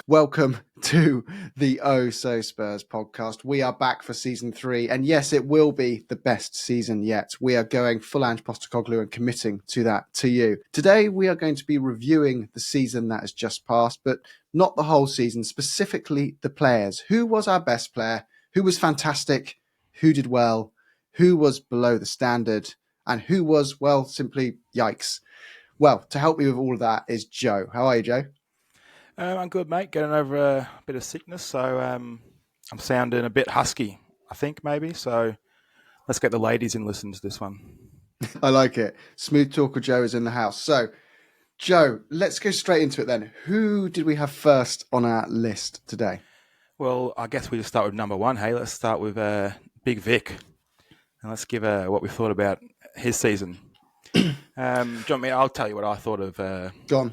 Welcome to the Oh So Spurs podcast. We are back for season 3, and yes, it will be the best season yet. We are going full Ange Postecoglou and committing to that to you. Today, we are going to be reviewing the season that has just passed, but not the whole season, specifically the players. Who was our best player? Who was fantastic? Who did well? Who was below the standard? And who was, well, simply yikes? Well, to help me with all of that is Joe. How are you, Joe? I'm good, mate. Getting over a bit of sickness, so I'm sounding a bit husky, I think, maybe. So let's get the ladies in listen to this one. I like it. Smooth Talker Joe is in the house. So, Joe, let's go straight into it then. Who did we have first on our list today? Well, I guess we just start with number one. Hey, let's start with Big Vic, and let's give what we thought about his season. Do you want me? I'll tell you what I thought of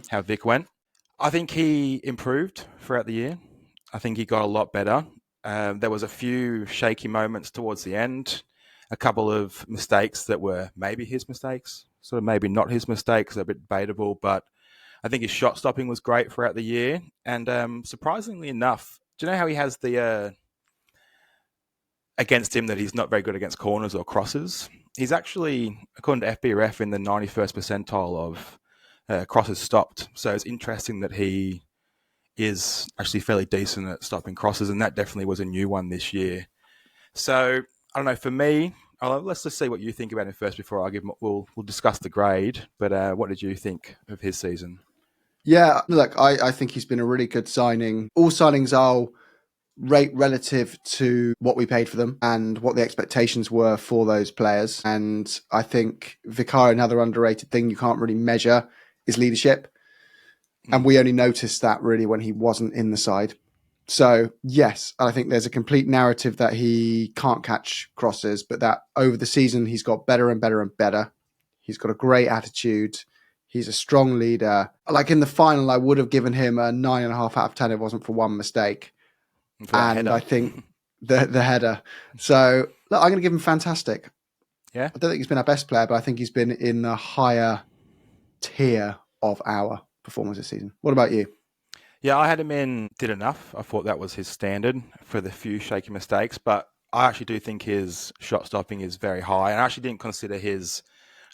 how Vic went. I think he improved throughout the year. I think he got a lot better. There was a few shaky moments towards the end, a couple of mistakes that were maybe his mistakes, sort of maybe not his mistakes, a bit debatable, but I think his shot stopping was great throughout the year. And surprisingly enough, do you know how he has the against him that he's not very good against corners or crosses? He's actually, according to FBref, in the 91st percentile of crosses stopped. So it's interesting that he is actually fairly decent at stopping crosses, and that definitely was a new one this year. So I don't know. For me, let's just see what you think about him first before I give him. We'll discuss the grade. But what did you think of his season? Yeah, look, I think he's been a really good signing. All signings are rate relative to what we paid for them and what the expectations were for those players. And I think Vicar, another underrated thing you can't really measure is leadership. And we only noticed that really when he wasn't in the side. So, yes, I think there's a complete narrative that he can't catch crosses, but that over the season, he's got better and better and better. He's got a great attitude. He's a strong leader. Like in the final, I would have given him a 9.5 out of 10 if it wasn't for one mistake. And I think the header. So, look, I'm going to give him fantastic. Yeah. I don't think he's been our best player, but I think he's been in the higher tier of our performance this season. What about you? Yeah, I had him in did enough. I thought that was his standard for the few shaky mistakes, but I actually do think his shot stopping is very high. And I actually didn't consider his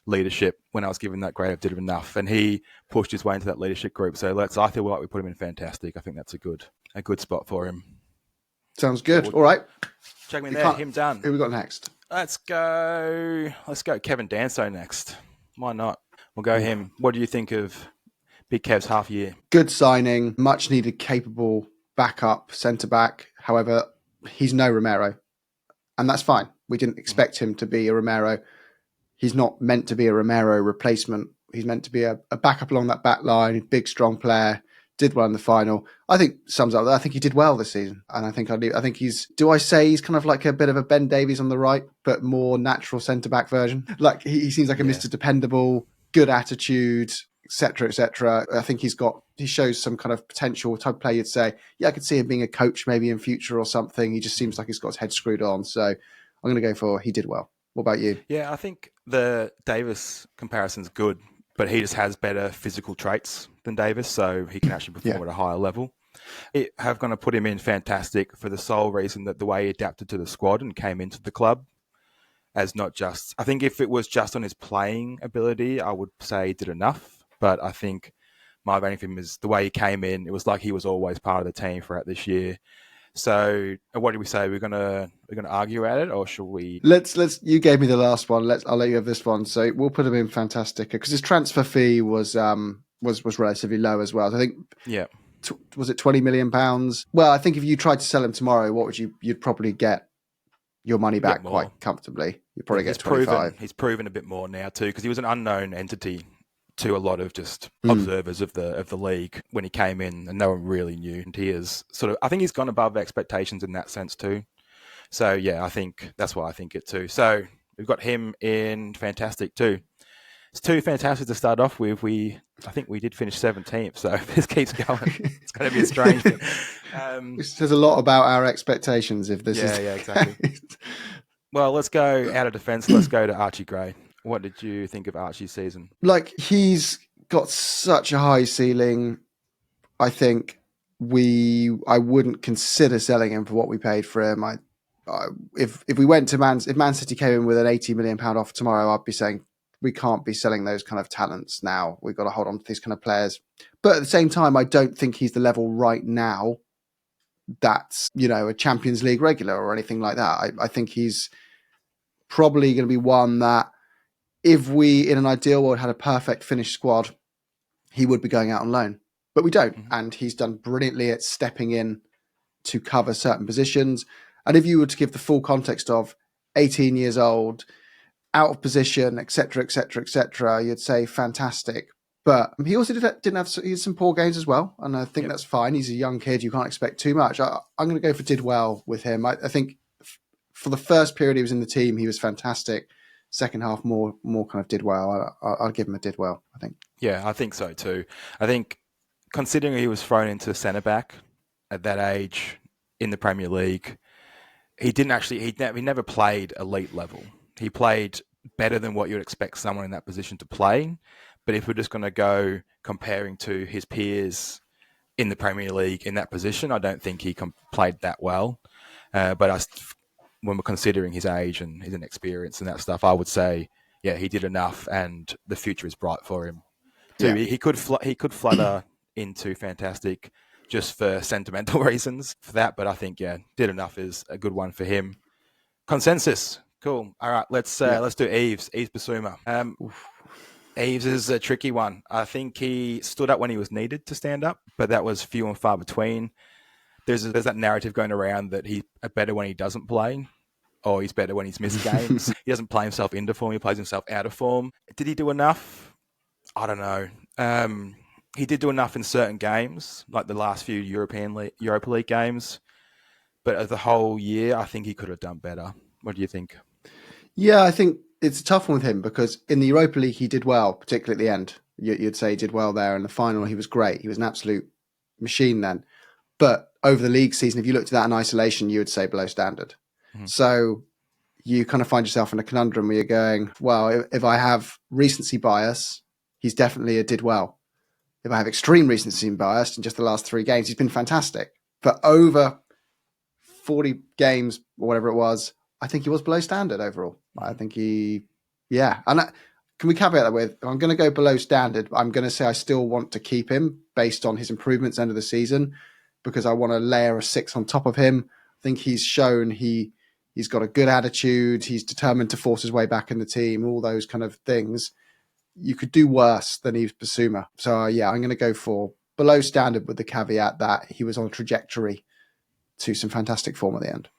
leadership when I was given that grade of did enough. And he pushed his way into that leadership group. So I feel like we put him in fantastic. I think that's a good spot for him. Sounds good. All right. Check me there. Him done. Who we got next? Let's go Kevin Danso next. Why not? We'll go him. What do you think of Big Kev's half year? Good signing, much needed, capable backup centre back. However, he's no Romero, and that's fine. We didn't expect him to be a Romero. He's not meant to be a Romero replacement. He's meant to be a backup along that back line, big, strong player. Did well in the final. I think sums up that. I think he did well this season, and I think he's. Do I say he's kind of like a bit of a Ben Davies on the right, but more natural centre back version? Like he seems like a Mr. Dependable, good attitude, etc., etc. I think he shows some kind of potential type of player you'd say, yeah, I could see him being a coach maybe in future or something. He just seems like he's got his head screwed on. So I'm going to go for he did well. What about you? Yeah, I think the Davis comparison's good, but he just has better physical traits than Davis, so he can actually perform at a higher level. I have going to put him in fantastic for the sole reason that the way he adapted to the squad and came into the club as not just... I think if it was just on his playing ability, I would say he did enough, but I think my rating for him is the way he came in. It was like he was always part of the team throughout this year. So what do we say? We're gonna argue at it, or should we? Let's. You gave me the last one. I'll let you have this one. So we'll put him in fantastic because his transfer fee was relatively low as well. So I think was it £20 million? Well, I think if you tried to sell him tomorrow, what would you'd probably get your money back quite comfortably. You'd probably get 25. He's proven a bit more now too because he was an unknown entity to a lot of just observers of the league when he came in, and no one really knew. And he is I think he's gone above expectations in that sense too. So yeah, I think that's why I think it too. So we've got him in fantastic too. It's too fantastic to start off with. I think we did finish 17th. So if this keeps going, it's going to be a strange thing. This says a lot about our expectations. If this yeah, exactly. Well, let's go out of defence. Let's go to Archie Gray. What did you think of Archie's season? Like, he's got such a high ceiling, I think. I wouldn't consider selling him for what we paid for him. If we went to if Man City came in with an £80 million offer tomorrow, I'd be saying we can't be selling those kind of talents now. We've got to hold on to these kind of players. But at the same time, I don't think he's the level right now that's, a Champions League regular or anything like that. I think he's probably going to be one that if we, in an ideal world, had a perfect finished squad, he would be going out on loan. But we don't. Mm-hmm. And he's done brilliantly at stepping in to cover certain positions. And if you were to give the full context of 18 years old, out of position, etc., etc., etc., you'd say fantastic. But he also didn't have some poor games as well, and I think that's fine. He's a young kid; you can't expect too much. I'm going to go for did well with him. I think for the first period he was in the team, he was fantastic. Second half, more kind of did well. I'll give him a did well, I think. Yeah, I think so too. I think considering he was thrown into centre back at that age in the Premier League, he never played elite level. He played better than what you'd expect someone in that position to play. But if we're just going to go comparing to his peers in the Premier League in that position, I don't think he played that well. But when we're considering his age and his inexperience and that stuff, I would say, yeah, he did enough, and the future is bright for him. Too. Yeah. He could flutter into fantastic just for sentimental reasons for that, but I think did enough is a good one for him. Consensus, cool. All right, let's do Yves Bissouma. Yves is a tricky one. I think he stood up when he was needed to stand up, but that was few and far between. There's that narrative going around that he's better when he doesn't play, or he's better when he's missed games. He doesn't play himself into form; he plays himself out of form. Did he do enough? I don't know. He did do enough in certain games, like the last few Europa League games. But as the whole year, I think he could have done better. What do you think? Yeah, I think it's a tough one with him because in the Europa League, he did well, particularly at the end. You'd say he did well there. In the final, he was great. He was an absolute machine then. But over the league season, if you looked at that in isolation, you would say below standard. Mm-hmm. So you kind of find yourself in a conundrum where you're going, well, if I have recency bias, he's definitely did well. If I have extreme recency bias in just the last 3 games, he's been fantastic. But over 40 games or whatever it was, I think he was below standard overall. I think and can we caveat that with, I'm going to go below standard, but I'm going to say I still want to keep him based on his improvements end of the season because I want to layer a 6 on top of him. I think he's shown he's got a good attitude. He's determined to force his way back in the team, all those kind of things. You could do worse than Yves Bissouma. So, I'm going to go for below standard with the caveat that he was on a trajectory to some fantastic form at the end.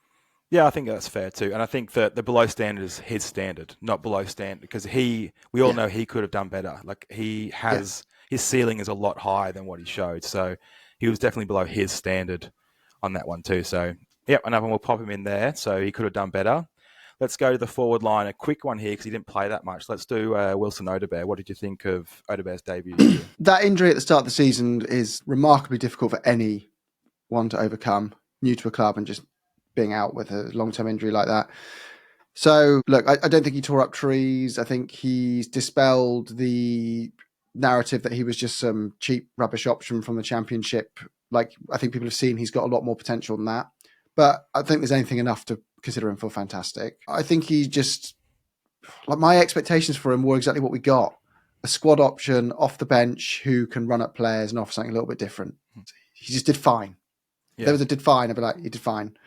Yeah, I think that's fair too. And I think that the below standard is his standard, not below standard, because we all know he could have done better. Like his ceiling is a lot higher than what he showed. So he was definitely below his standard on that one too. So, another one, we'll pop him in there. So he could have done better. Let's go to the forward line. A quick one here because he didn't play that much. Let's do Wilson Odobert. What did you think of Odobert's debut? That injury at the start of the season is remarkably difficult for anyone to overcome, new to a club and just being out with a long-term injury like that. So, look, I don't think he tore up trees. I think he's dispelled the narrative that he was just some cheap rubbish option from the Championship. Like, I think people have seen he's got a lot more potential than that. But I think there's anything enough to consider him for fantastic. I think he just, like, my expectations for him were exactly what we got. A squad option off the bench who can run up players and offer something a little bit different. He just did fine. Yeah. There was a did fine, I'd be like, he did fine.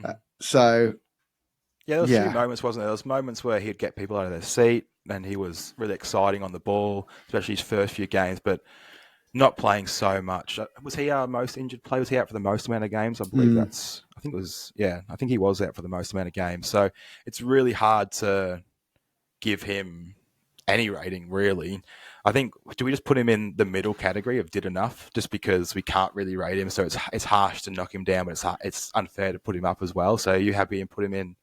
There was a few moments, wasn't there? There was moments where he'd get people out of their seat and he was really exciting on the ball, especially his first few games, but not playing so much. Was he our most injured player? Was he out for the most amount of games? I believe I think he was out for the most amount of games. So it's really hard to give him any rating, really. I think, do we just put him in the middle category of did enough just because we can't really rate him? So it's harsh to knock him down, but it's unfair to put him up as well. So are you happy and put him in?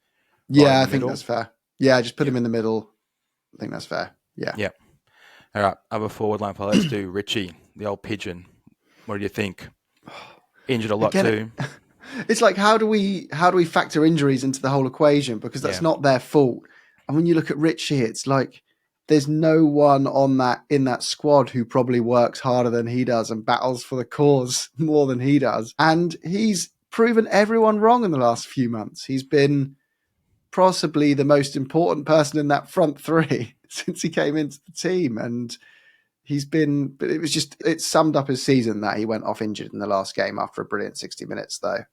Yeah, I think that's fair. Yeah, just put him in the middle. I think that's fair. Yeah. Yeah. All right. Other forward line player. Let's do Richie, the old pigeon. What do you think? Injured a lot too. It's like, how do we factor injuries into the whole equation? Because that's not their fault. And when you look at Richie, it's like there's no one in that squad who probably works harder than he does and battles for the cause more than he does. And he's proven everyone wrong in the last few months. He's been possibly the most important person in that front three since he came into the team. And but it summed up his season that he went off injured in the last game after a brilliant 60 minutes, though.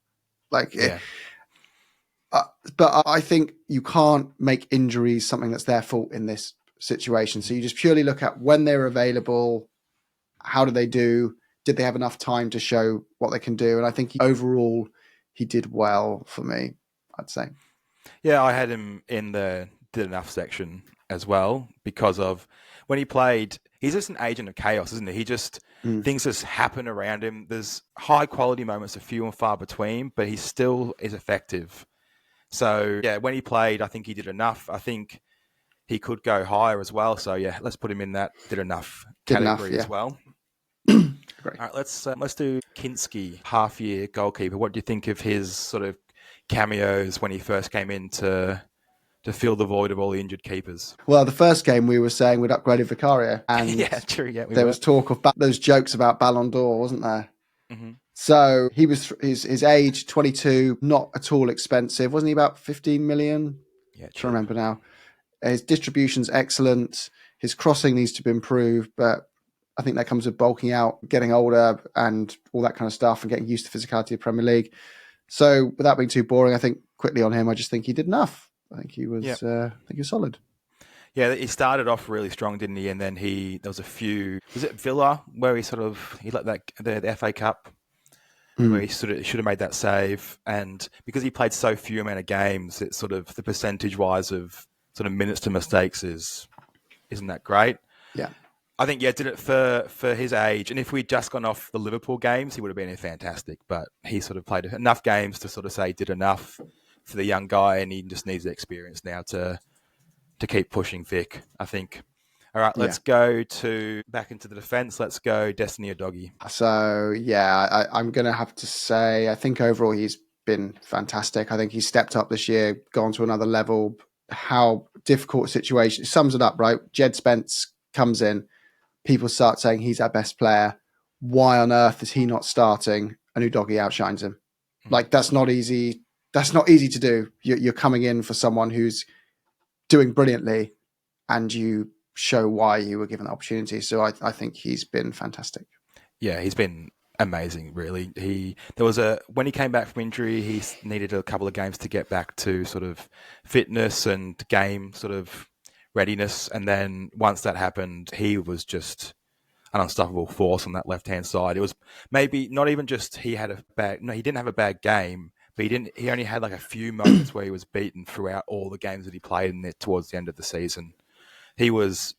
But I think you can't make injuries something that's their fault in this situation. So you just purely look at when they're available, how do they do? Did they have enough time to show what they can do? And I think overall he did well for me, I'd say. Yeah, I had him in the did enough section as well because of when he played. He's just an agent of chaos, isn't he? He just things just happen around him. There's high quality moments are few and far between, but he still is effective. So yeah, when he played, I think he did enough. I think he could go higher as well. So yeah, let's put him in that did enough category as well. All right, let's do Kinski, half year goalkeeper. What do you think of his sort of cameos when he first came in to fill the void of all the injured keepers? Well, the first game we were saying we'd upgraded Vicario, and yeah, true. Yeah, there was talk of those jokes about Ballon d'Or, wasn't there? Mm-hmm. So he was his age, 22, not at all expensive. Wasn't he about 15 million? Yeah, I remember now. His distribution's excellent. His crossing needs to be improved, but I think that comes with bulking out, getting older, and all that kind of stuff, and getting used to the physicality of Premier League. So, without being too boring, I think quickly on him, I just think he did enough. I think he was solid. Yeah, he started off really strong, didn't he? And then there was a few. Was it Villa where he let the FA Cup where he should have made that save, and because he played so few amount of games, it's sort of the percentage wise of sort of minutes to mistakes isn't that great. Yeah. I think, did it for his age. And if we'd just gone off the Liverpool games, he would have been fantastic. But he sort of played enough games to sort of say did enough for the young guy, and he just needs the experience now to keep pushing Vic, I think. All right, let's go back into the defence. Let's go Destiny or Doggy. So, I'm going to have to say, I think overall he's been fantastic. I think he's stepped up this year, gone to another level. How difficult a situation. It sums it up, right? Jed Spence comes in. People start saying he's our best player. Why on earth is he not starting? And Udogie outshines him. Like, that's not easy. That's not easy to do. You're coming in for someone who's doing brilliantly, and you show why you were given the opportunity. So I think he's been fantastic. Yeah, he's been amazing, really. When he came back from injury, he needed a couple of games to get back to sort of fitness and game sort of readiness. And then once that happened, he was just an unstoppable force on that left-hand side. It was maybe not even just he didn't have a bad game, but he only had like a few moments where he was beaten throughout all the games that he played in there towards the end of the season. He's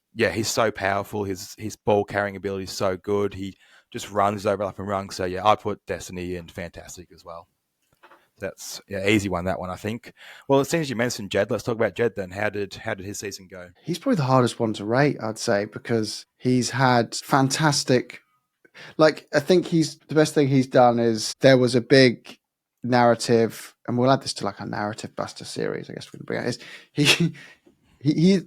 so powerful. His ball carrying ability is so good. He just runs overlap and runs. So I put Destiny in fantastic as well. That's easy one, that one, I think. Well, as soon as you mentioned Jed, let's talk about Jed then. How did his season go? He's probably the hardest one to rate, I'd say, because he's had fantastic. Like, I think the best thing he's done is there was a big narrative, and we'll add this to like a narrative buster series, I guess we can bring it.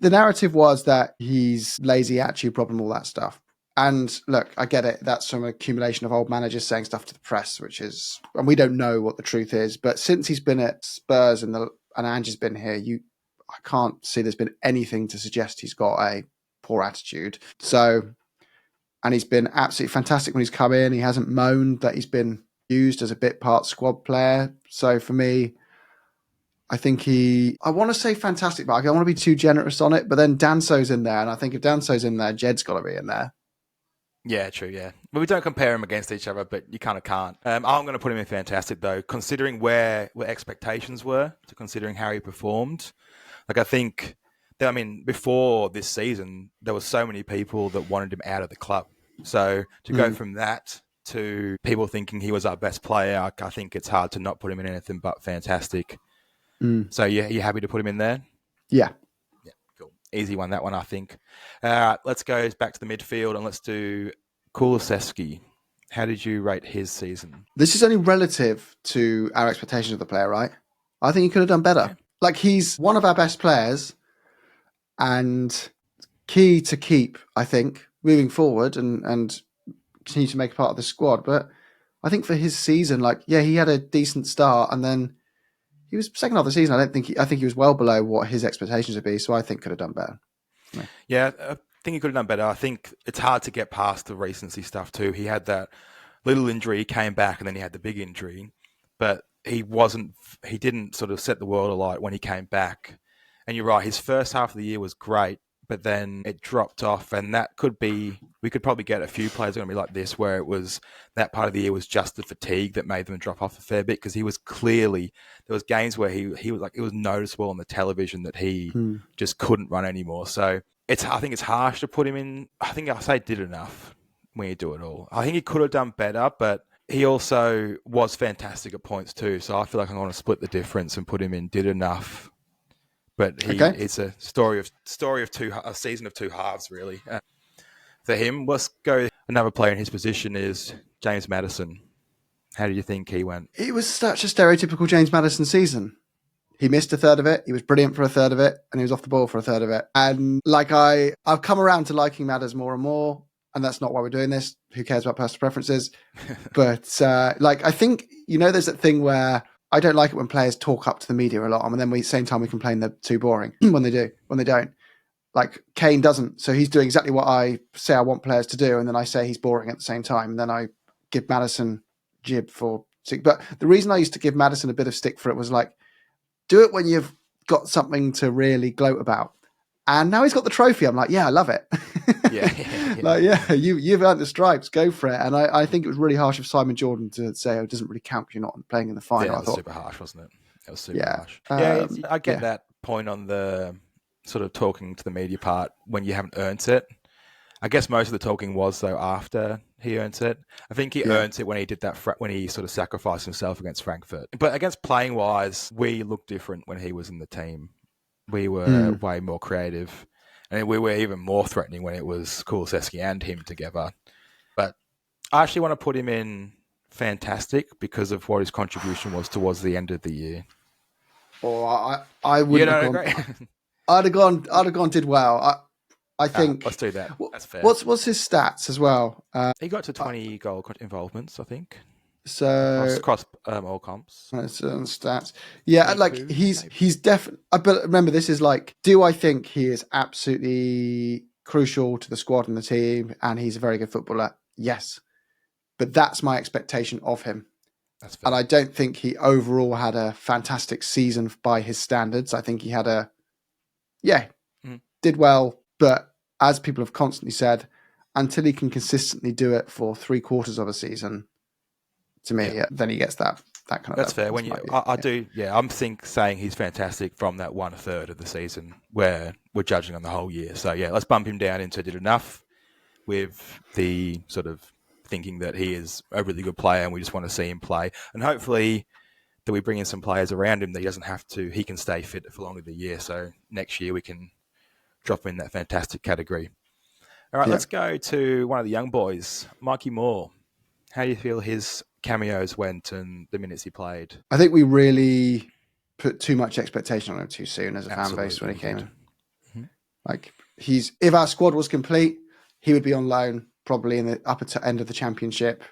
The narrative was that he's lazy attitude problem, all that stuff. And look, I get it. That's from an accumulation of old managers saying stuff to the press, and we don't know what the truth is. But since he's been at Spurs and Ange has been here, I can't see there's been anything to suggest he's got a poor attitude. So, and he's been absolutely fantastic when he's come in. He hasn't moaned that he's been used as a bit part squad player. So for me, I think I want to say fantastic, but I don't want to be too generous on it. But then Danso's in there, and I think if Danso's in there, Jed's got to be in there. Yeah, true, yeah. But we don't compare them against each other, but you kind of can't. I'm going to put him in fantastic, though, considering where expectations were, to considering how he performed. Like, I think, before this season, there were so many people that wanted him out of the club. So to go from that to people thinking he was our best player, I think it's hard to not put him in anything but fantastic. So you happy to put him in there? Yeah. Yeah, cool. Easy one, that one, I think. All right, let's go back to the midfield and let's do Kulusevski. How did you rate his season? This is only relative to our expectations of the player, right? I think he could have done better. Yeah. Like, he's one of our best players, and key to keep, I think, moving forward and continue to make a part of the squad. But I think for his season, like, yeah, he had a decent start and then he was second half of the season. I think he was well below what his expectations would be. So I think could have done better. Yeah, I think he could have done better. I think it's hard to get past the recency stuff too. He had that little injury, he came back, and then he had the big injury. But he didn't sort of set the world alight when he came back. And you're right, his first half of the year was great, but then it dropped off. And that could be, we could probably get a few players going to be like this, where it was that part of the year was just the fatigue that made them drop off a fair bit, because he was clearly, there was games where he was like, it was noticeable on the television that he just couldn't run anymore. So I think it's harsh to put him in. I think I say did enough when you do it all. I think he could have done better, but he also was fantastic at points too. So I feel like I'm going to split the difference and put him in did enough. But it's a story of a season of two halves, really. For him, let's go. Another player in his position is James Maddison. How do you think he went? It was such a stereotypical James Maddison season. He missed a third of it. He was brilliant for a third of it, and he was off the ball for a third of it. And like I've come around to liking Madders more and more, and that's not why we're doing this. Who cares about personal preferences? But I think, there's that thing where I don't like it when players talk up to the media a lot, and then at the same time we complain they're too boring when they don't. Like Kane doesn't, so he's doing exactly what I say I want players to do, and then I say he's boring at the same time, and then I give Maddison jib for. But the reason I used to give Maddison a bit of stick for it was like, do it when you've got something to really gloat about. And now he's got the trophy. I'm like, yeah, I love it. Yeah. You've earned the stripes. Go for it. And I think it was really harsh of Simon Jordan to say, it doesn't really count because you're not playing in the final. Yeah, that was super harsh, wasn't it? It was super harsh. I get that point on the sort of talking to the media part when you haven't earned it. I guess most of the talking was, though, after he earned it. I think he earned it when he did that, when he sort of sacrificed himself against Frankfurt. But against playing-wise, we looked different when he was in the team. We were way more creative. And we were even more threatening when it was Kulusevski and him together. But I actually want to put him in fantastic because of what his contribution was towards the end of the year. Or I wouldn't have gone. Agree? I'd have gone did well. I think let's do that. That's fair. What's his stats as well? He got to 20 goal involvements, I think. So across all comps. Stats. Yeah, like he's definitely. But remember, this is like, do I think he is absolutely crucial to the squad and the team, and he's a very good footballer? Yes, but that's my expectation of him. That's fair. And I don't think he overall had a fantastic season by his standards. I think he had did well. But as people have constantly said, until he can consistently do it for 3/4 of a season, to me, then he gets that kind of. That's fair. When I'm saying he's fantastic from that 1/3 of the season where we're judging on the whole year. So let's bump him down into did enough, with the sort of thinking that he is a really good player and we just want to see him play, and hopefully that we bring in some players around him that he doesn't have to. He can stay fit for longer the year. So next year we can drop in that fantastic category. All right, let's go to one of the young boys, Mikey Moore. How do you feel his cameos went and the minutes he played? I think we really put too much expectation on him too soon as a fan base when he came in. Mm-hmm. Like if our squad was complete, he would be on loan probably in the upper end of the championship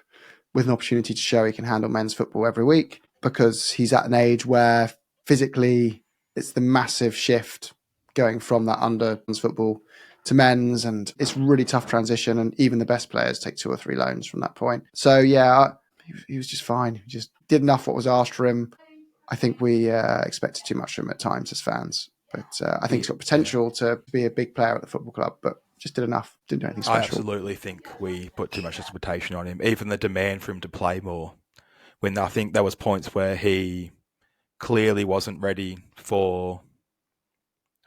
with an opportunity to show he can handle men's football every week, because he's at an age where physically it's the massive shift going from that under football to men's, and it's really tough transition, and even the best players take 2 or 3 loans from that point. So he was just fine. He just did enough what was asked for him. I think we expected too much from him at times as fans, but I think he's got potential to be a big player at the football club, but just did enough. Didn't do anything special. I absolutely think we put too much expectation on him. Even the demand for him to play more, when I think there was points where he clearly wasn't ready for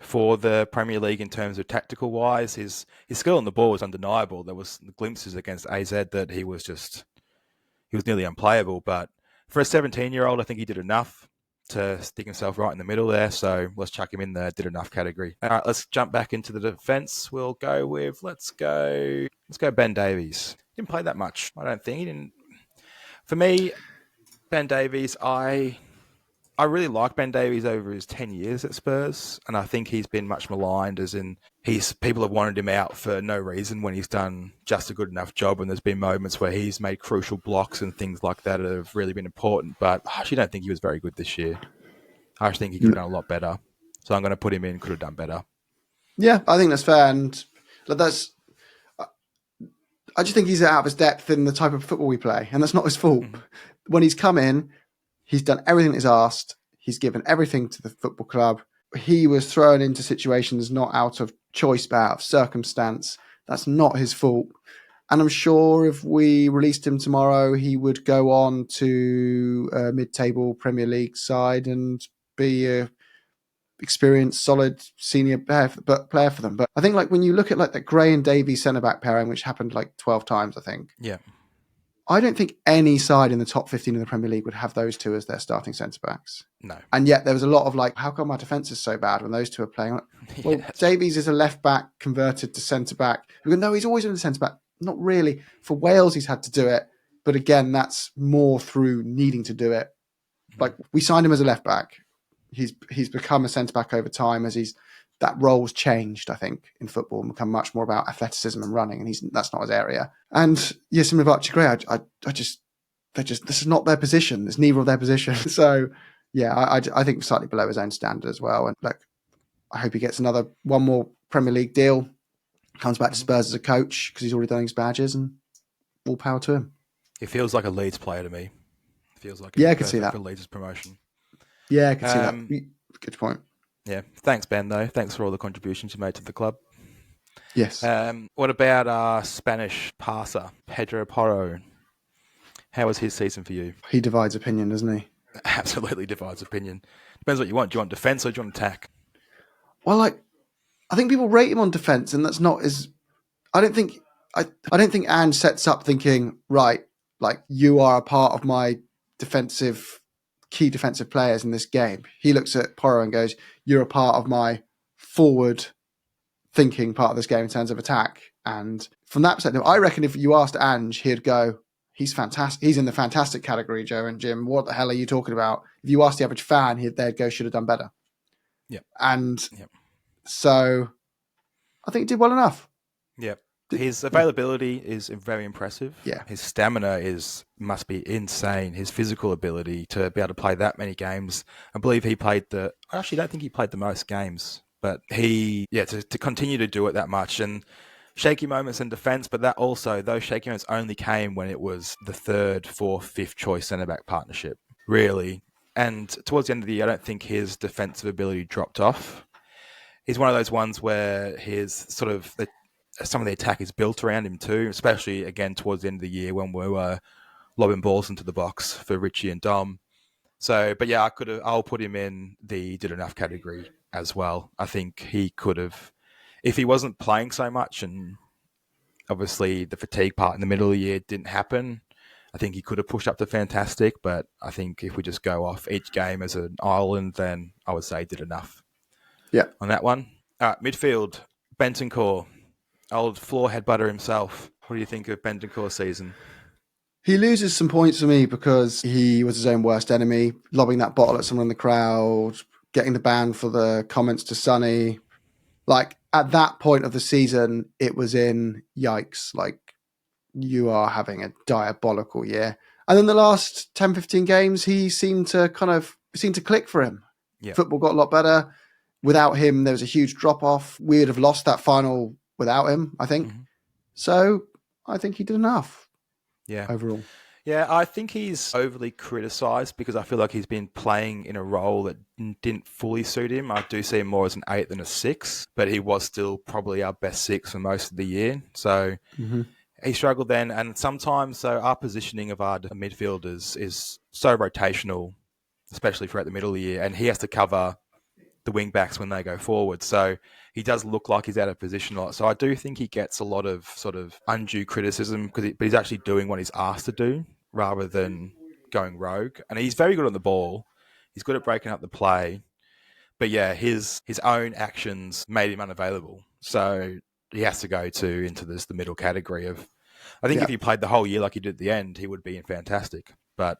the Premier League in terms of tactical wise. His skill on the ball was undeniable. There was glimpses against AZ that he was nearly unplayable. But for a 17-year-old, I think he did enough to stick himself right in the middle there. So let's chuck him in the did enough category. All right, let's jump back into the defence. We'll go with let's go Ben Davies. Didn't play that much, I don't think. He didn't. For me, Ben Davies, I I really like Ben Davies over his 10 years at Spurs, and I think he's been much maligned, as in people have wanted him out for no reason when he's done just a good enough job, and there's been moments where he's made crucial blocks and things like that have really been important, but I actually don't think he was very good this year. I actually think he could have done a lot better. So I'm going to put him in, could have done better. Yeah, I think that's fair, and I just think he's out of his depth in the type of football we play, and that's not his fault. Mm-hmm. When he's come in, he's done everything he's asked. He's given everything to the football club. He was thrown into situations not out of choice, but out of circumstance. That's not his fault. And I'm sure if we released him tomorrow, he would go on to a mid-table Premier League side and be a experienced, solid senior player for them. But I think like when you look at like the Gray and Davies centre-back pairing, which happened like 12 times, I think. Yeah. I don't think any side in the top 15 in the Premier League would have those two as their starting centre-backs. No. And yet there was a lot of like, how come our defence is so bad when those two are playing? Well, yes. Davies is a left-back converted to centre-back. We go, no, he's always been a centre-back. Not really. For Wales, he's had to do it. But again, that's more through needing to do it. Like, we signed him as a left-back. He's become a centre-back over time as that role's changed, I think, in football and become much more about athleticism and running, and that's not his area. And yes, similar with Archie Gray, this is not their position. It's neither of their position. So yeah, I think slightly below his own standard as well. And like, I hope he gets one more Premier League deal, comes back to Spurs as a coach because he's already done his badges, and all power to him. He feels like a Leeds player to me. Feels like I can see that for Leeds' promotion. Yeah, I can see that. Good point. Yeah. Thanks, Ben, though. Thanks for all the contributions you made to the club. Yes. What about our Spanish passer, Pedro Porro? How was his season for you? He divides opinion, doesn't he? Absolutely divides opinion. Depends what you want. Do you want defence or do you want attack? Well, I think people rate him on defence, and that's not as... I don't think Ange sets up thinking, right, like, you are a part of my key defensive players in this game. He looks at Porro and goes, you're a part of my forward thinking part of this game in terms of attack. And from that perspective, I reckon if you asked Ange, he'd go, he's fantastic. He's in the fantastic category, Joe and Jim. What the hell are you talking about? If you asked the average fan, they'd go, should have done better. Yeah. And so I think he did well enough. Yeah. His availability is very impressive. Yeah. His stamina must be insane. His physical ability to be able to play that many games. I believe I actually don't think he played the most games, but to continue to do it that much, and shaky moments in defence, but those shaky moments only came when it was the third, fourth, fifth choice centre-back partnership, really. And towards the end of the year, I don't think his defensive ability dropped off. He's one of those ones where some of the attack is built around him too, especially again towards the end of the year when we were lobbing balls into the box for Richie and Dom. So, but yeah, I'll put him in the did enough category as well. I think he could have, if he wasn't playing so much, and obviously the fatigue part in the middle of the year didn't happen, I think he could have pushed up to fantastic. But I think if we just go off each game as an island, then I would say did enough. Yeah. On that one. Midfield, Bentancur. Old floor headbutter himself. What do you think of Bentancur's season? He loses some points for me because he was his own worst enemy, lobbing that bottle at someone in the crowd, getting the ban for the comments to Sonny. Like, at that point of the season, it was in yikes. Like, you are having a diabolical year. And then the last 10, 15 games, he seemed to click for him. Yeah. Football got a lot better. Without him, there was a huge drop-off. We would have lost that final without him, I think. Mm-hmm. So I think he did enough. Yeah. Overall. Yeah, I think he's overly criticised because I feel like he's been playing in a role that didn't fully suit him. I do see him more as an 8 than a 6, but he was still probably our best 6 for most of the year. So he struggled then. And sometimes our positioning of our midfielders is so rotational, especially throughout the middle of the year. And he has to cover the wing backs when they go forward. So he does look like he's out of position a lot. So I do think he gets a lot of sort of undue criticism, but he's actually doing what he's asked to do rather than going rogue. And he's very good on the ball. He's good at breaking up the play. But yeah, his own actions made him unavailable. So he has to go into the middle category of, I think if he played the whole year like he did at the end, he would be fantastic. But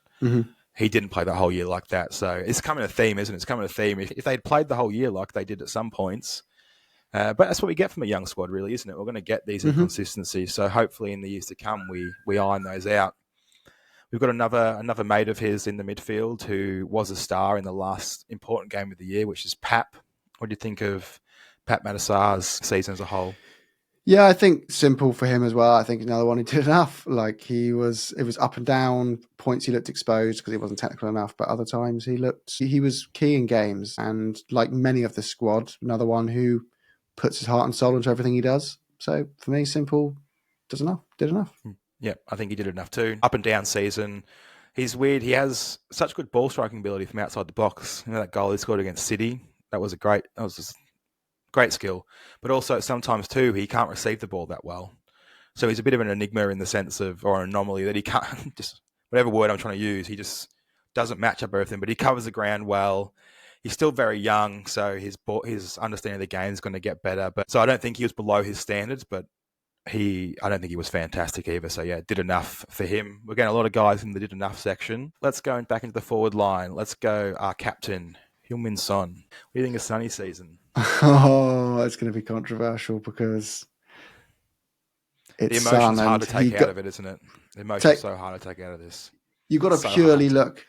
he didn't play the whole year like that. So it's coming a theme, isn't it? It's coming a theme. If they'd played the whole year like they did at some points, but that's what we get from a young squad, really, isn't it? We're going to get these inconsistencies. So hopefully in the years to come, we iron those out. We've got another mate of his in the midfield who was a star in the last important game of the year, which is Pap. What do you think of Pat Matasar's season as a whole? Yeah, I think simple for him as well. I think another one who did enough. Like it was up and down. Points he looked exposed because he wasn't technical enough, but other times he was key in games. And like many of the squad, another one who puts his heart and soul into everything he does. So for me, simple did enough. Yeah, I think he did enough too. Up and down season. He's weird. He has such good ball striking ability from outside the box. You know, that goal he scored against City, that was just great skill. But also sometimes too, he can't receive the ball that well. So he's a bit of an enigma in the sense of, or an anomaly that he can't, just whatever word I'm trying to use, he just doesn't match up everything, but he covers the ground well. He's still very young, so his understanding of the game is going to get better. But so I don't think he was below his standards, but I don't think he was fantastic either. So yeah, did enough for him. We're getting a lot of guys in the did enough section. Let's go back into the forward line. Let's go our captain, Heung-min Son. What do you think of Sonny's season? Oh, it's going to be controversial because the emotion's hard to take out of it, isn't it? The emotion's so hard to take out of this. You got to purely look.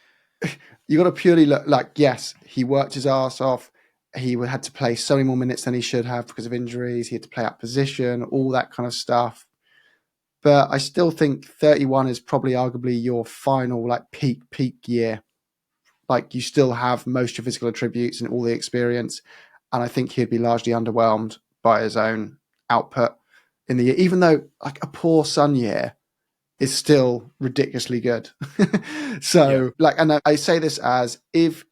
You got to purely look like, yes, he worked his ass off. He had to play so many more minutes than he should have because of injuries. He had to play out position, all that kind of stuff. But I still think 31 is probably arguably your final like peak year. Like you still have most of your physical attributes and all the experience. And I think he'd be largely underwhelmed by his own output in the year, even though like a poor Son year is still ridiculously good. So and I say this as if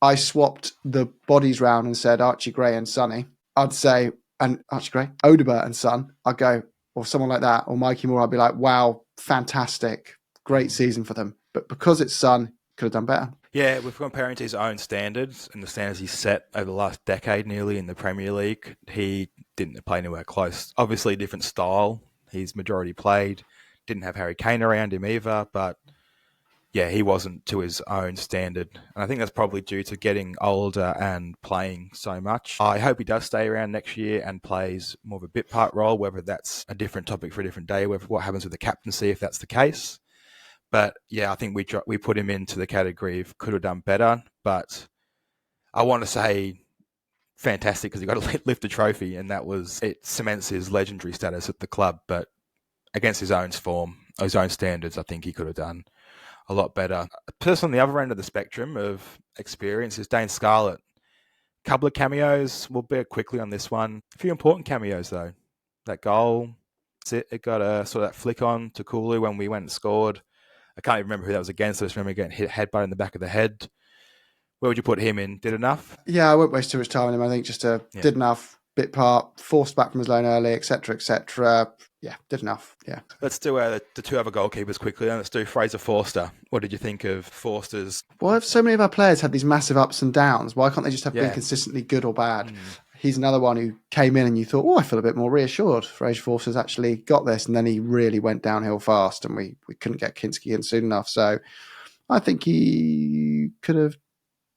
I swapped the bodies round and said Archie Gray and Sonny, I'd say, and Archie Gray, Odegaard and Son, I'd go, or someone like that, or Mikey Moore, I'd be like, wow, fantastic, great season for them. But because it's Son, could have done better. Yeah, we're comparing to his own standards and the standards he's set over the last decade nearly in the Premier League. He didn't play anywhere close. Obviously, a different style. He's majority played. Didn't have Harry Kane around him either, but yeah, he wasn't to his own standard. And I think that's probably due to getting older and playing so much. I hope he does stay around next year and plays more of a bit part role, whether that's a different topic for a different day, what happens with the captaincy if that's the case. But yeah, I think we put him into the category of could have done better. But I want to say fantastic because he got to lift a trophy, and it cements his legendary status at the club. But against his own form, his own standards, I think he could have done a lot better. A person on the other end of the spectrum of experience is Dane Scarlett. A couple of cameos. We'll bear quickly on this one. A few important cameos though. That goal, it got a sort of that flick on to Kulu when we went and scored. I can't even remember who that was against. I just remember getting hit headbutt in the back of the head. Where would you put him in? Did enough? Yeah, I won't waste too much time on him. I think just did enough, bit part, forced back from his loan early, etc., etc. Yeah, did enough. Yeah. Let's do the two other goalkeepers quickly. Let's do Fraser Forster. What did you think of Forster's? Why have so many of our players had these massive ups and downs? Why can't they just have been consistently good or bad? He's another one who came in and you thought, oh, I feel a bit more reassured. Fraser Forster's actually got this. And then he really went downhill fast and we couldn't get Kinski in soon enough. So I think he could have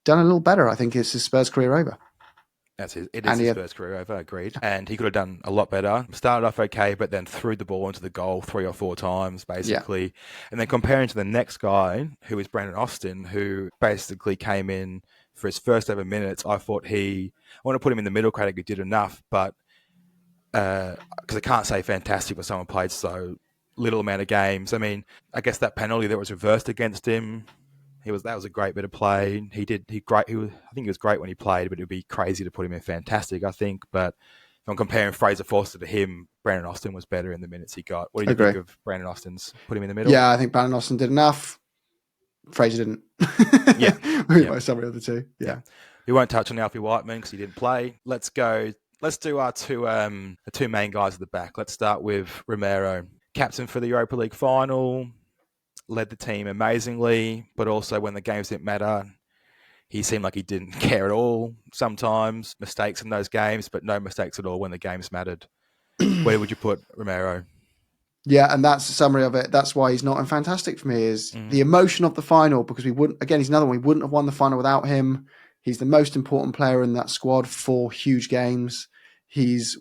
done a little better. I think it's his Spurs career over. It is his Spurs career over, agreed. And he could have done a lot better. Started off okay, but then threw the ball into the goal 3 or 4 times, basically. Yeah. And then comparing to the next guy, who is Brandon Austin, who basically came in for his first ever minutes, I thought I want to put him in the middle category, did enough, but because I can't say fantastic for someone played so little amount of games. I mean, I guess that penalty that was reversed against him, that was a great bit of play. I think he was great when he played, but it would be crazy to put him in fantastic, I think. But if I'm comparing Fraser Forster to him, Brandon Austin was better in the minutes he got. What do you think of Brandon Austin's? Put him in the middle? Yeah, I think Brandon Austin did enough. Fraser didn't. Yeah. By somebody of the two. Yeah. We won't touch on Alfie Whiteman because he didn't play. Let's do our two main guys at the back. Let's start with Romero. Captain for the Europa League final. Led the team amazingly, but also when the games didn't matter, he seemed like he didn't care at all. Sometimes mistakes in those games, but no mistakes at all when the games mattered. Where would you put Romero? Yeah, and that's the summary of it. That's why he's not in fantastic for me, is Mm. the emotion of the final, because we wouldn't, again, he's another one, we wouldn't have won the final without him. He's the most important player in that squad for huge games. He's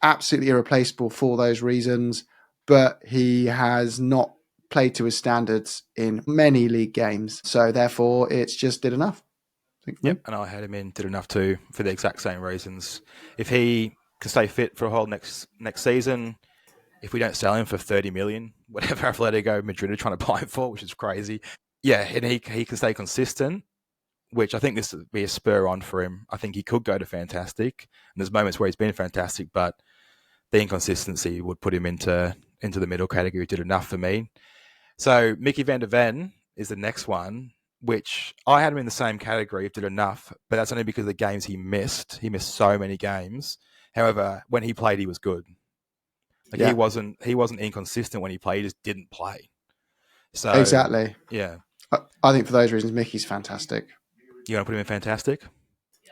absolutely irreplaceable for those reasons, but he has not played to his standards in many league games. So therefore, it's just did enough. I think for Yep, me. and I had him in, did enough too, for the exact same reasons. If he can stay fit for a whole next season, if we don't sell him for 30 million, whatever Atletico Madrid are trying to buy him for, which is crazy, yeah, and he can stay consistent, which I think this would be a spur on for him. I think he could go to fantastic, and there's moments where he's been fantastic, but the inconsistency would put him into the middle category. Did enough for me. So Mickey van der Ven is the next one, which I had him in the same category. Did enough, but that's only because of the games he missed. He missed so many games. However, when he played, he was good. Like Yeah, he wasn't inconsistent when he played. He just didn't play. So exactly. yeah, I think for those reasons, Mickey's fantastic. you want to put him in fantastic?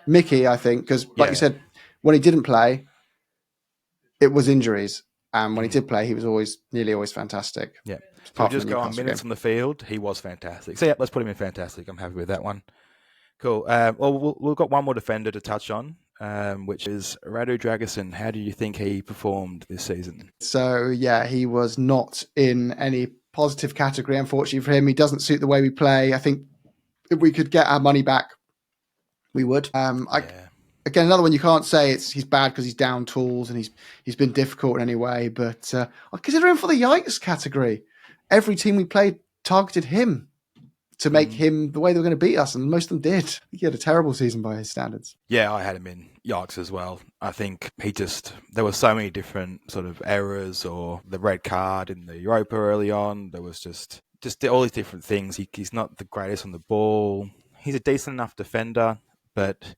Mickey, I think, because like you Yeah. said, when he didn't play, it was injuries. And when he Mm. did play, he was nearly always fantastic, Yeah. So we apart from the just go on Newcastle minutes game. on the field. He was fantastic. So yeah, let's put him in fantastic. I'm happy with that one. Cool. Well, we've got one more defender to touch on, which is Radu Dragusin. How do you think he performed this season? So, yeah, he was not in any positive category, unfortunately for him. He doesn't suit the way we play. I think if we could get our money back, we would. Yeah. Again, another one you can't say he's bad because he's down tools and he's been difficult in any way, but I consider him for the Yikes category. Every team we played targeted him to make him the way they were going to beat us, and most of them did. He had a terrible season by his standards. Yeah, I had him in Yikes as well. I think there were so many different sort of errors, or the red card in the Europa early on. There was just all these different things. He's not the greatest on the ball. He's a decent enough defender, but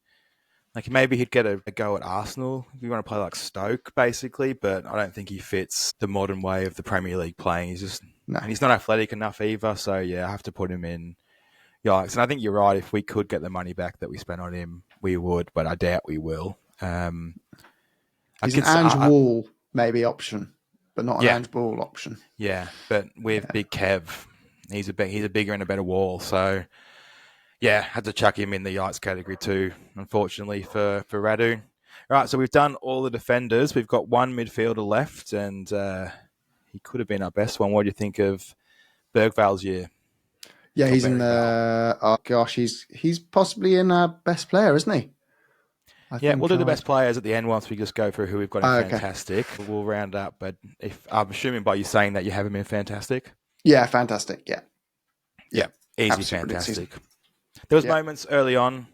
like maybe he'd get a go at Arsenal if you want to play like Stoke, basically. But I don't think he fits the modern way of the Premier League playing. No. And he's not athletic enough either. So yeah, I have to put him in Yikes. And I think you're right. If we could get the money back that we spent on him, we would, but I doubt we will. He's an Ange Wall maybe option, but not an Yeah, Ange Ball option. yeah. But with Big Kev, he's a bigger and a better wall. So yeah, had to chuck him in the Yikes category too. Unfortunately for Radu. All right, so we've done all the defenders. We've got one midfielder left, and he could have been our best one. What do you think of Bergval's year? Yeah, he's in Bergval? the. Oh gosh, he's possibly in our best player, isn't he? I Yeah, we'll think. do the best players at the end once we just go through who we've got in Okay. fantastic. We'll round up, but if I'm assuming by you saying that you have him in fantastic. Yeah, fantastic. Yeah, Yeah, easy absolute brilliant season. fantastic. There was Yeah. moments early on,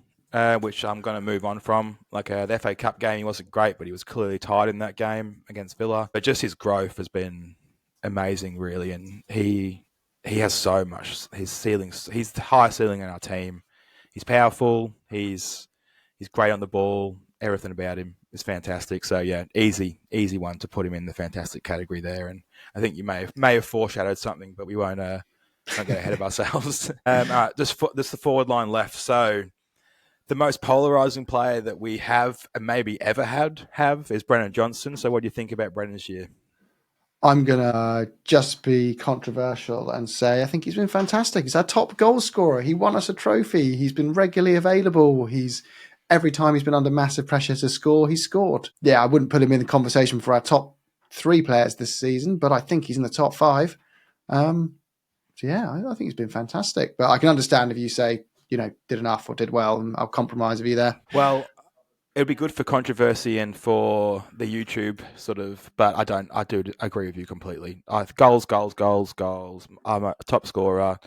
which I'm going to move on from. Like the FA Cup game, he wasn't great, but he was clearly tired in that game against Villa. But just his growth has been amazing, really, and he has so much. His ceilings, he's the highest ceiling in our team. He's powerful. He's great on the ball. Everything about him is fantastic. So yeah, easy one to put him in the fantastic category there. And I think you may have foreshadowed something, but we won't get ahead of ourselves. All right, just the forward line left. So the most polarizing player that we have and maybe ever have is Brennan Johnson. So what do you think about Brennan's year? I'm gonna just be controversial and say I think he's been fantastic. He's our top goal scorer. He won us a trophy. He's been regularly available. Every time he's been under massive pressure to score, he's scored. Yeah, I wouldn't put him in the conversation for our top 3 players this season, but I think he's in the top 5. So yeah, I think he's been fantastic. But I can understand if you say, did enough or did well, and I'll compromise with you there. Well, it would be good for controversy and for the YouTube sort of, but I do agree with you completely. Goals. I'm a top scorer.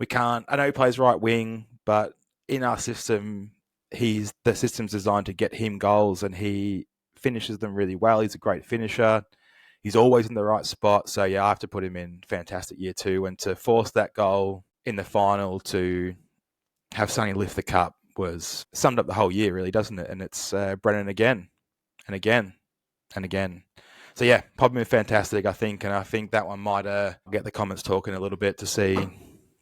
I know he plays right wing, but in our system, the system's designed to get him goals and he finishes them really well. He's a great finisher. He's always in the right spot. So yeah, I have to put him in fantastic year 2. And to force that goal in the final to have Sonny lift the cup was summed up the whole year, really, doesn't it? And it's Brennan again and again and again. So yeah, probably fantastic, I think, and I think that one might get the comments talking a little bit to see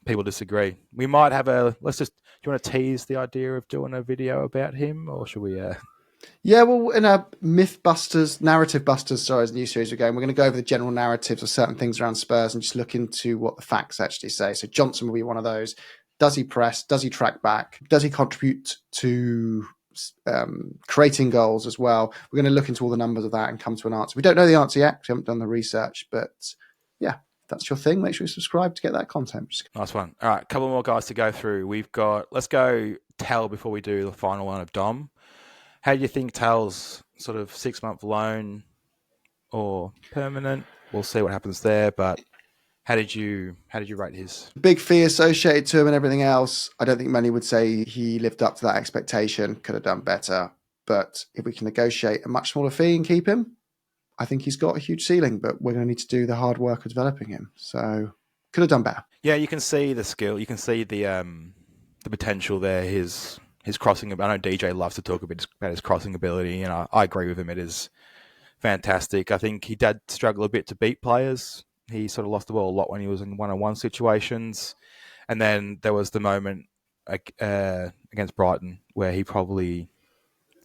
people disagree. We might have do you want to tease the idea of doing a video about him, or should we? Yeah, well, in a Narrative Busters, sorry, as a new series we're going, we're going to go over the general narratives of certain things around Spurs and just look into what the facts actually say. So Johnson will be one of those. Does he press? Does he track back? Does he contribute to creating goals as well? We're going to look into all the numbers of that and come to an answer. We don't know the answer yet because we haven't done the research, but yeah, if that's your thing, make sure you subscribe to get that content. Nice one. All right, a couple more guys to go through. Let's go Tal before we do the final one of Dom. How do you think Tal's sort of 6-month loan or permanent? We'll see what happens there, but how did you rate his? Big fee associated to him and everything else. I don't think many would say he lived up to that expectation. Could have done better. But if we can negotiate a much smaller fee and keep him, I think he's got a huge ceiling, but we're going to need to do the hard work of developing him. So could have done better. Yeah, you can see the skill. You can see the potential there. His crossing. I know DJ loves to talk a bit about his crossing ability, and I agree with him. It is fantastic. I think he did struggle a bit to beat players. He sort of lost the ball a lot when he was in one-on-one situations. And then there was the moment against Brighton where he probably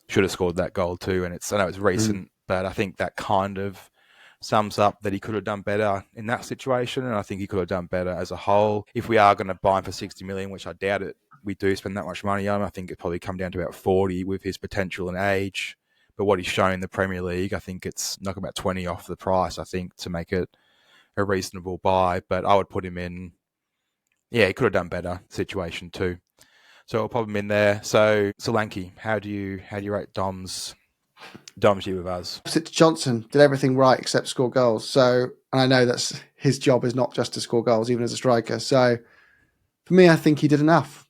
should have scored that goal too. And I know it's recent, but I think that kind of sums up that he could have done better in that situation. And I think he could have done better as a whole. If we are going to buy him for 60 million, which I doubt it, we do spend that much money on him. I think it probably come down to about 40 with his potential and age. But what he's shown in the Premier League, I think it's knock about 20 off the price, I think, to make it a reasonable buy. But I would put him in, he could have done better situation too. So I'll pop him in there. So Solanke, how do you rate Dom's year with us? Johnson did everything right except score goals. So, and I know that's his job is not just to score goals, even as a striker. So for me, I think he did enough.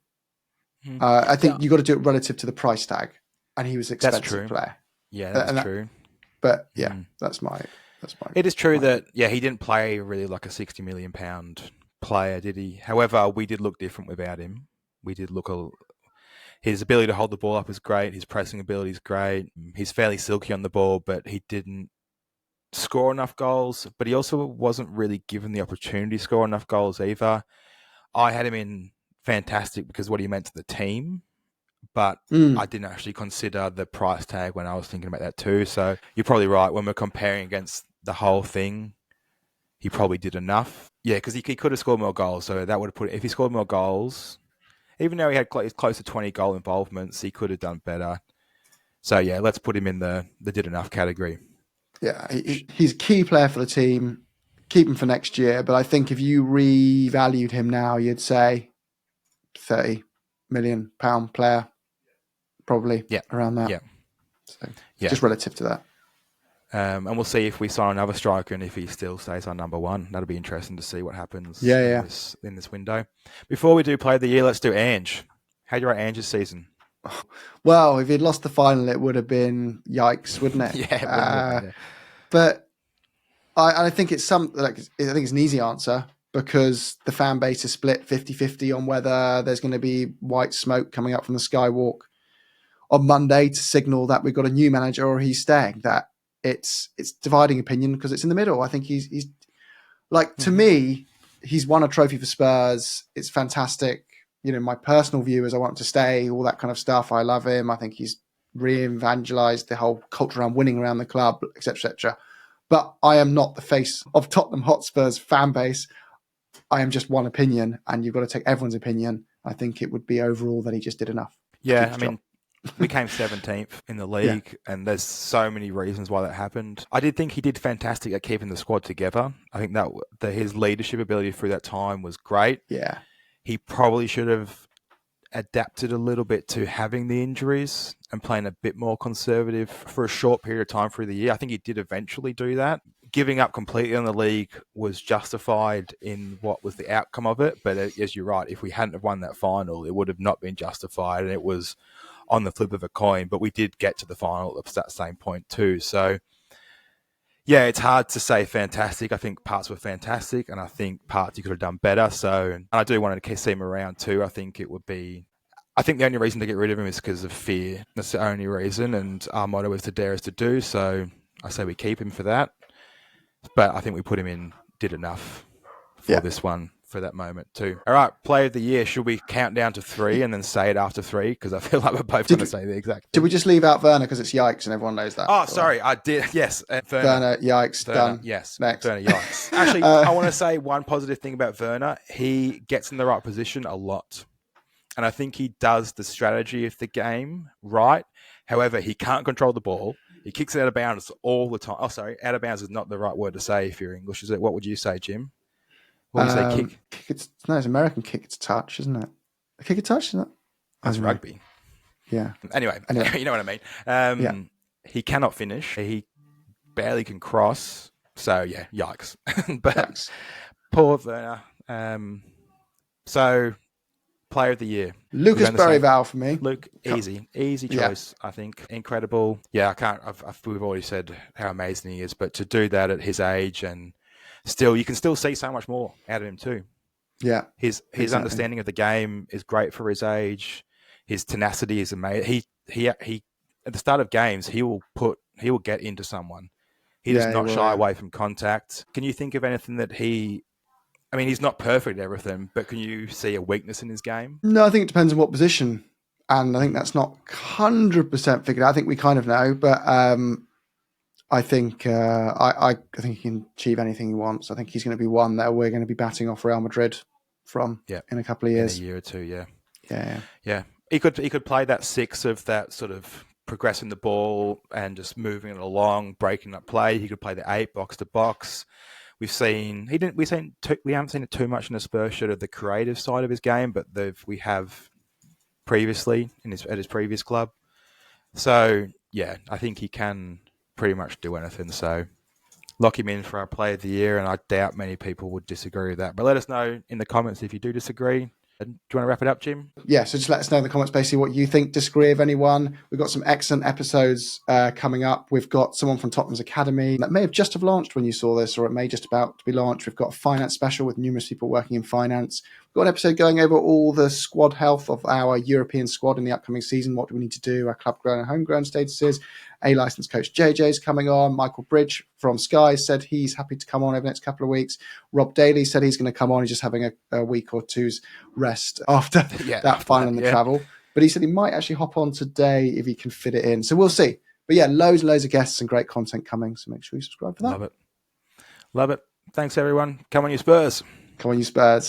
I think you got to do it relative to the price tag, and he was an expensive player. Yeah, that's true. But yeah, that's my. It is true that he didn't play really like a £60 million player, did he? However, we did look different without him. We did look his ability to hold the ball up is great. His pressing ability is great. He's fairly silky on the ball, but he didn't score enough goals. But he also wasn't really given the opportunity to score enough goals either. I had him in fantastic because what he meant to the team, but I didn't actually consider the price tag when I was thinking about that too. So you're probably right. When we're comparing against the whole thing, he probably did enough. Yeah, because he could have scored more goals. So that would have if he scored more goals, even though he had close to 20 goal involvements, he could have done better. So yeah, let's put him in the did enough category. Yeah, he's a key player for the team. Keep him for next year. But I think if you revalued him now, you'd say £30 million player, probably around that. Yeah. So just relative to that. And we'll see if we sign another striker and if he still stays on number one. That'll be interesting to see what happens in this window. Before we do play of the year, let's do Ange. How do you rate Ange's season? Well, if he'd lost the final, it would have been yikes, wouldn't it? Yeah. But I think it's I think it's an easy answer because the fan base is split 50-50 on whether there's going to be white smoke coming up from the Skywalk on Monday to signal that we've got a new manager or he's staying. That it's dividing opinion because it's in the middle. I think he's like, to me, he's won a trophy for Spurs. It's fantastic. You know, my personal view is I want him to stay, all that kind of stuff. I love him. I think he's re-evangelized the whole culture around winning around the club, etc. But I am not the face of Tottenham Hotspur's fan base. I am just one opinion, and you've got to take everyone's opinion. I think it would be overall that he just did enough. Yeah, I mean, we came 17th in the league, and there's so many reasons why that happened. I did think he did fantastic at keeping the squad together. I think that his leadership ability through that time was great. Yeah. He probably should have adapted a little bit to having the injuries and playing a bit more conservative for a short period of time through the year. I think he did eventually do that. Giving up completely on the league was justified in what was the outcome of it. But as you're right, if we hadn't have won that final, it would have not been justified, and it was on the flip of a coin. But we did get to the final at that same point too. So yeah, it's hard to say fantastic. I think parts were fantastic, and I think parts you could have done better. So, and I do want to see him around too. I think the only reason to get rid of him is because of fear. That's the only reason, and our motto is to dare is to do. So I say we keep him for that. But I think we put him in, did enough for this one. for that moment too. All right, player of the year. Should we count down to 3 and then say it after 3? Because I feel like we're both going to say the exact thing. Did we just leave out Werner because it's Yikes and everyone knows that? Oh, sorry, I did. Yes, Werner, Yikes, done. Yes, next. Werner, Yikes. Actually, I want to say one positive thing about Werner. He gets in the right position a lot. And I think he does the strategy of the game right. However, he can't control the ball. He kicks it out of bounds all the time. Oh, sorry, out of bounds is not the right word to say if you're English, is it? What would you say, Jim? What would you say, kick? No, it's American kick. It's touch, isn't it? A kick a touch, isn't it? That's rugby. Yeah. Anyway, you know what I mean. He cannot finish. He barely can cross. So, yeah, yikes. But Yikes. Poor Werner. So, player of the year. Lucas Berryval for me. Luke, easy choice, I think. Incredible. Yeah, I can't. We've already said how amazing he is, but to do that at his age and still, you can still see so much more out of him too. Yeah, his understanding of the game is great for his age. His tenacity is amazing. He at the start of games, he will get into someone. He does not shy away from contact. Can you think of anything that I mean, he's not perfect at everything, but can you see a weakness in his game? No, I think it depends on what position. And I think that's not 100% figured out. I think we kind of know, but I think I think he can achieve anything he wants. I think he's going to be one that we're going to be batting off Real Madrid from in a couple of years. In a year or two, Yeah. He could play that 6 of that sort of progressing the ball and just moving it along, breaking up play. He could play the 8 box to box. We haven't seen it too much in the Spurs shirt of the creative side of his game, but we have previously at his previous club. So yeah, I think he can pretty much do anything. So lock him in for our player of the year, and I doubt many people would disagree with that. But let us know in the comments if you do disagree. And do you want to wrap it up, Jim? Yeah, so just let us know in the comments basically what you think, disagree of anyone. We've got some excellent episodes coming up. We've got someone from Tottenham's Academy that may have launched when you saw this, or it may just about to be launched. We've got a finance special with numerous people working in finance. We've got an episode going over all the squad health of our European squad in the upcoming season. What do we need to do? Our club grown and homegrown statuses. A licensed coach JJ is coming on. Michael Bridge from Sky said he's happy to come on over the next couple of weeks. Rob Daly said he's going to come on. He's just having a week or two's rest after that final and the travel. But he said he might actually hop on today if he can fit it in. So we'll see. But yeah, loads and loads of guests and great content coming. So make sure you subscribe for that. Love it. Thanks, everyone. Come on, you Spurs. Come on, you Spurs.